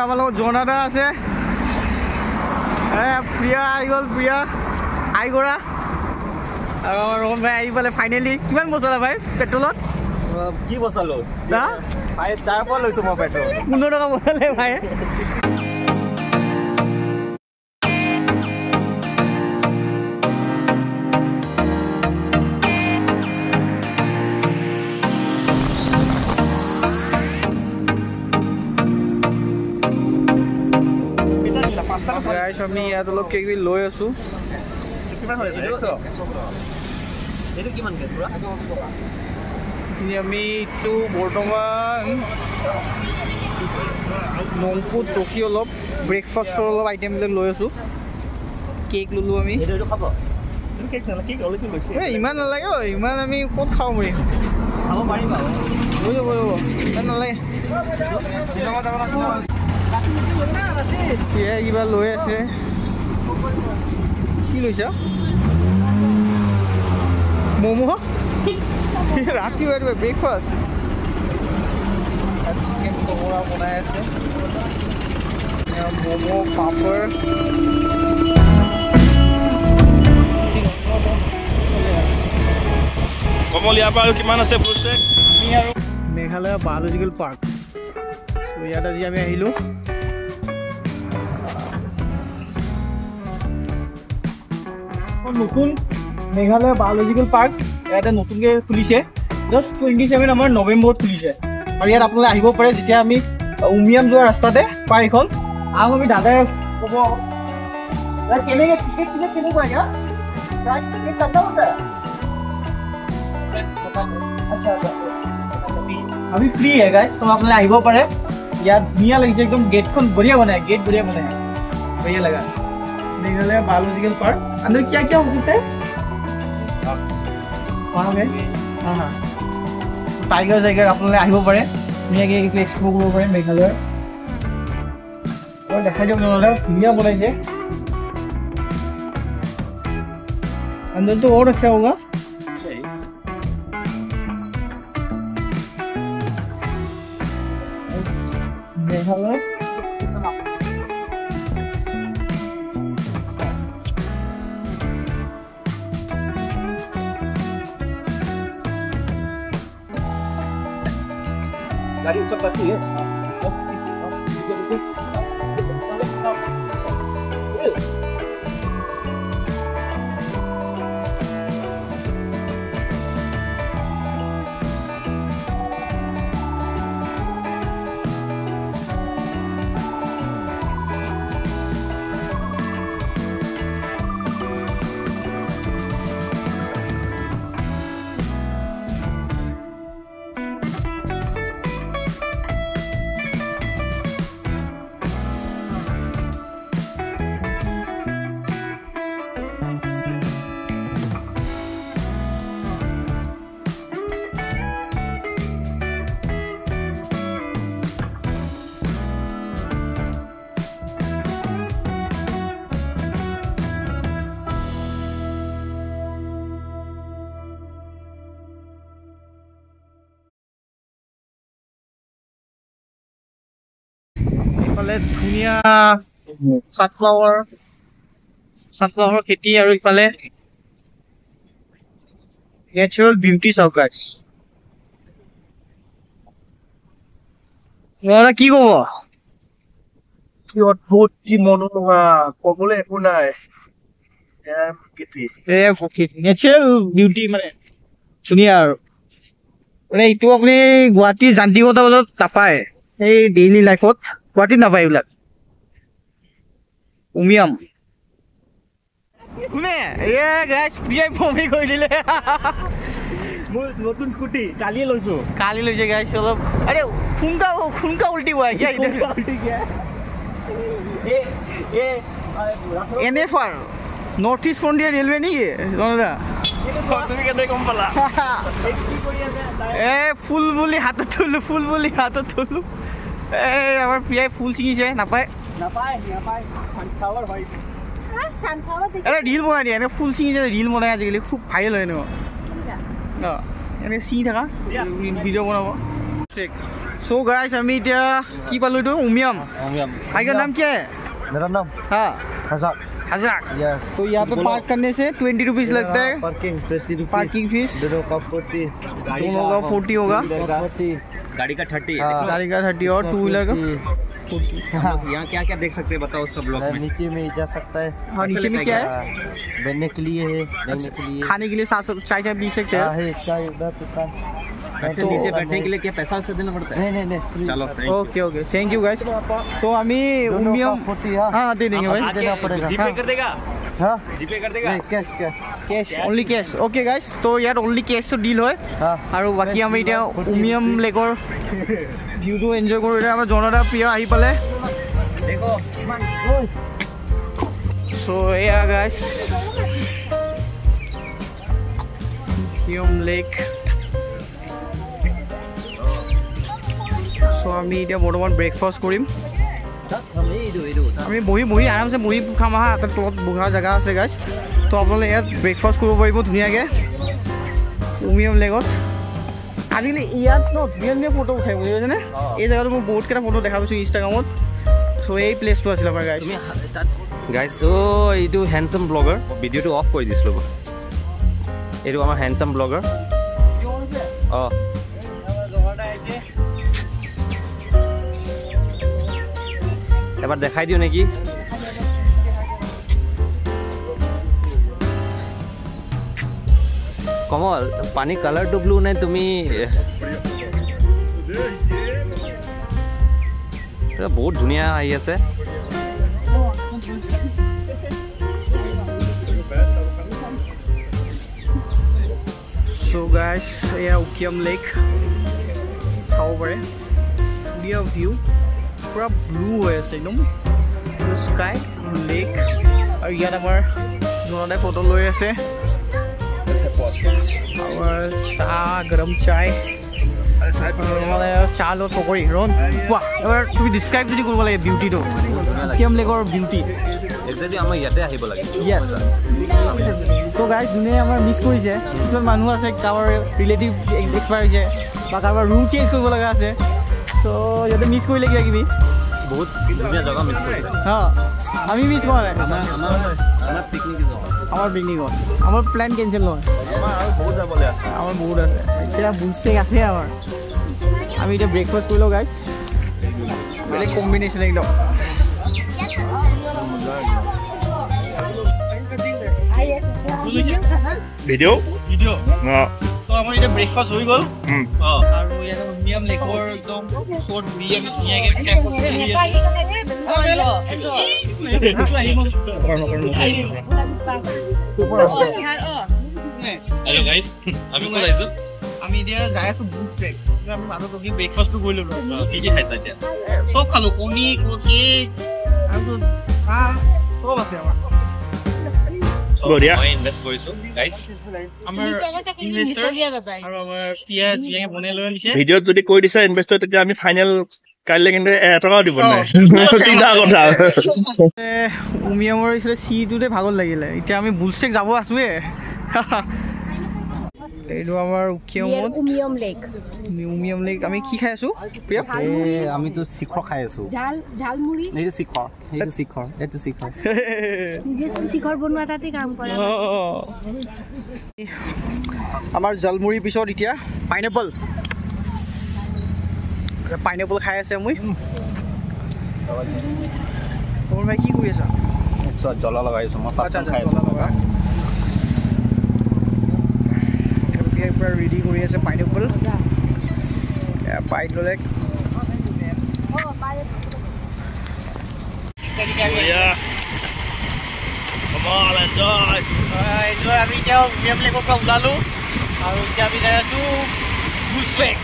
আমাৰ লগত জনাদা আছে প্ৰিয়া আহি গ'ল প্ৰিয়া আই কৰা আৰু আমাৰ ৰোহন ভাই আহি পালে ফাইনেলি কিমান বচালা ভাই পেট্ৰলত কি বচালো ভাই তাৰ পৰা লৈছো মই পেট্ৰল 15 টকা বচালে ভাই আমি ইয়াত অলপ কিবা লৈ আছো আমি এইটো বৰ্তমান নংপুত ৰখি অলপ ব্ৰেকফাষ্টৰ অলপ আইটেমবিলাক লৈ আছো কেক ল'লো আমি ইমান নালাগে ইমান আমি ক'ত খাব পাৰিম লৈ যাব ইমান নালাগে কিবা লৈ আছে কি লৈছা ম'ম' ৰাতি ব্ৰেকফাষ্ট চিকেন পকৰা বনাই আছে ম'ম' পাপৰ কমল ইয়াৰ পৰা আৰু কিমান আছে আমি আৰু মেঘালয় বায়'লজিকেল পাৰ্ক ইয়াত আজি আমি আহিলোঁ নতুন মেঘালয় বায়'লজিকেল পাৰ্ক ইয়াতে নতুনকৈ খুলিছে জাষ্ট 27 আমাৰ নৱেম্বৰত খুলিছে আৰু ইয়াত আপোনালোকে আহিব পাৰে যেতিয়া আমি উমিয়াম যোৱা ৰাস্তাতে পায় এইখন আৰু আমি দাদাই ক'ব কেনেকৈ টিকেট কেনেকুৱা এতিয়া আমি ফ্ৰী হে গাইজ তো আপোনালোকে আহিব পাৰে ইয়াত ধুনীয়া লাগিছে একদম গেটখন বঢ়িয়া বনায় বঢ়িয়া লগা मेघालय बायोलॉजिकल पार्क अंदर क्या क्या हो सकता है वहाँ में हाँ टाइगर टाइगर अपने আহিব পাৰে ধুনীয়াকৈ এক্সপ্লোৰ কৰিব পাৰে মেঘালয় और দেখাই দিওঁ নহ'লে ধুনীয়া বনাইছে अंदर तो और अच्छा होगा मेघालय गाड़ी सब बची है ইফালে ধুনীয়া সানফ্লাৱাৰ খেতি আৰু ইফালে নেচাৰেল বিউটি চাওক গাইজ কি ক'ব কি অদ্ভুত কি মনোমোহা ক'বলৈ একো নাই নেচাৰেল বিউটি মানে ধুনীয়া আৰু মানে এইটো আপুনি গুৱাহাটী যান্ত্ৰিকতা বজাত নাপায় এই ডেইলি লাইফত গুৱাহাটীত নাপায় এইবিলাক উমিয়াম কোনে গাইজ প্ৰিয়াই বমি কৰি দিলে মোৰ নতুন স্কুটি কালি লৈছে গাইজ অলপ আৰে খুনকা উল্টি হোৱা NFR north east frontier railway নেকি জনদা তুমি কেনেকৈ গম পালা ফুল বুলি হাতত থলো আমাৰ প্ৰিয়াই ফুল ছিঙিছে নাপায় ৰিল বনাই দিয়ে এনেকৈ ফুল ছিঙিছে ৰিল বনাই আজিকালি খুব ভাইৰেল হয় এনেকুৱা এনেকৈ ছিঙি থকা ভিডিঅ' বনাব सो गाइस हम इतना की पालो तो उमियम भाई का नाम क्या है? मेरा नाम हाँ हजार हजार। यस। तो यहाँ पे पार्क करने से 20 रुपीज लगता है पार्किंग 30 रुपीस। पार्किंग फीस दोनों का 40। दोनों का 40 होगा, 40। गाड़ी का 30। गाड़ी का 30 और टू व्हीलर का 40। यहाँ क्या क्या देख सकते हैं बताओ उसका ब्लॉग में। नीचे में जा सकता है। हाँ नीचे में क्या है? बैठने के लिए है, रहने के लिए खाने के लिए साथ चाय चाय पी सकते हैं। है। चाय उधर दुकान। अच्छा नीचे बैठने के लिए क्या पैसा वैसा देना पड़ता है? नहीं चलो okay okay thank you guys. तो हमें उमियम 40। हाँ दे देंगे भाई। देना पड़ेगा। जीपे कर देगा? हाँ जीपे कर देगा? Cash cash cash only cash. Okay guys तो यार ओनली कैश तो ডিল হয় हाँ আৰু বাকি আমি এতিয়া উমিয়াম লেকৰ ভিউটো এনজয় কৰোঁ। এতিয়া আমাৰ জনতা প্ৰিয় আহি পালে। देखो সো এয়া গাইস উমিয়াম লেক। সো আমি এতিয়া বৰ্তমান ব্ৰেকফাষ্ট কৰিম। আমি বহি বহি আৰামছে বহি খাম। আহা তাত তলত বহা জেগা আছে গাইছ। তো আপোনালোকে ইয়াত ব্ৰেকফাষ্ট কৰিব পাৰিব ধুনীয়াকৈ উমিয়াম লেকত। আজিকালি ইয়াত ন ধুনীয়া ধুনীয়া ফটো উঠাই বুজি পাইছেনে? এই জেগাটো মই বহুতকেইটা ফটো দেখা পাইছোঁ ইনষ্টাগ্ৰামত। চ' এই প্লেচটো আছিলে আমাৰ গাইছ। গাইজ এইটো হেণ্ডচাম ব্লগাৰ। ভিডিঅ'টো অফ কৰি দিছিলোঁ। এইটো আমাৰ হেণ্ডচাম ব্লগাৰ। অঁ এবাৰ দেখাই দিওঁ নেকি? কমল পানী কালাৰটো ব্লু নে তুমি বহুত ধুনীয়া আহি আছে। চ' গাইছ এয়া উকিয়াম লেক চাব পাৰে। ধুনীয়া ভিউ পুৰা ব্লু হৈ আছে একদম স্কাই লেক। আৰু ইয়াত আমাৰ জনতাই ফটো লৈ আছে। আমাৰ চাহ গৰম চাই মানে চাহ লগত পকৰি ৰন কোৱা এবাৰ তুমি ডিছক্ৰাইব যদি কৰিব লাগে বিউটিটো উকিয়াম লেকৰ বিউটি। একজেক্টলি আমাৰ ইয়াতে আহিব লাগে। য়েছ চ' গাইজ যোনে আমাৰ মিছ কৰিছে কিছুমান মানুহ আছে কাৰোবাৰ ৰিলেটিভ এক্সপায়াৰ হৈছে বা কাৰোবাৰ ৰুম চেঞ্জ কৰিব লগা আছে। চ' সিহঁতে মিছ কৰিলে কিবা কিবি বহুত ধুনীয়া জেগা মিছ কৰিছে। অঁ আমি মিছ কৰা নাই। আমাৰ পিকনিক আমাৰ পিকনিকত আমাৰ প্লেন কেঞ্চেল নহয়। আমাৰ আৰু বহুত যাবলৈ আছে। আমাৰ বহুত আছে এতিয়া বুলষ্টেক আছে আমাৰ। আমি এতিয়া ব্ৰেকফাষ্ট কৰি লওঁ গাইজ। বেলেগ কম্বিনেশ্যন একদম। ভিডিঅ' ভিডিঅ' অঁ তো আমাৰ এতিয়া ব্ৰেকফাষ্ট হৈ গ'ল আৰু ইয়াতে উমিয়াম লেকৰ একদম ওচৰত ঘূৰি আমি ধুনীয়াকৈ কেম্পত হেল্ল' গাইজ আমি ক'ত আহিছোঁ? আমি এতিয়া যাই আছোঁ বুলষ্টেক। আমি মানুহ ৰখি ব্ৰেকফাষ্টটো কৰি ল'লোঁ। কি কি খাইছা এতিয়া? চব খালোঁ কণী কেক আৰু চাহ চব আছে আমাৰ। বঢ়িয়া। মই ইনভেষ্ট কৰিছোঁ গাইজ। আমাৰ ইনভেষ্টৰ আৰু আমাৰ পিয়া ধুনীয়াকৈ বনাই লৈ আনিছে। ভিডিঅ'ত যদি কৈ দিছা ইনভেষ্টৰ তেতিয়া আমি ফাইনেল কাইলৈ কিন্তু এটকাও দিব নাই। চিধা কথা। উমিয়ামৰ এইফালে চিটোতে ভাগৰ লাগিলে। এতিয়া আমি বুলষ্টেক যাব আছোঁৱে। এইটো আমাৰ উকিয়ামত উমিয়াম লেক। উমিয়াম লেক। আমি কি খাই আছোঁ প্ৰিয়া? আমিতো শিখৰ খাই আছোঁ। ঝালমুড়ি এইটো শিখৰ এইটো শিখৰ এইটো শিখৰ। নিজেচোন শিখৰ বনোৱা তাতে কাম কৰে। আমাৰ জালমুড়িৰ পিছত এতিয়া পাইনএপল পাইনএপল খাই আছে মই। তোমাৰ ভাই কি কৰি আছা? জ্বলা লগাইছোঁ মই আচ্ছা আচ্ছা পুৰা ৰেডি কৰি আছে পাইনএপল। পাইন ল'লে আমি এতিয়া উমিয়াম লেকৰ পৰা ওলালোঁ আৰু এতিয়া আমি যাই আছোঁ বুলষ্টেক।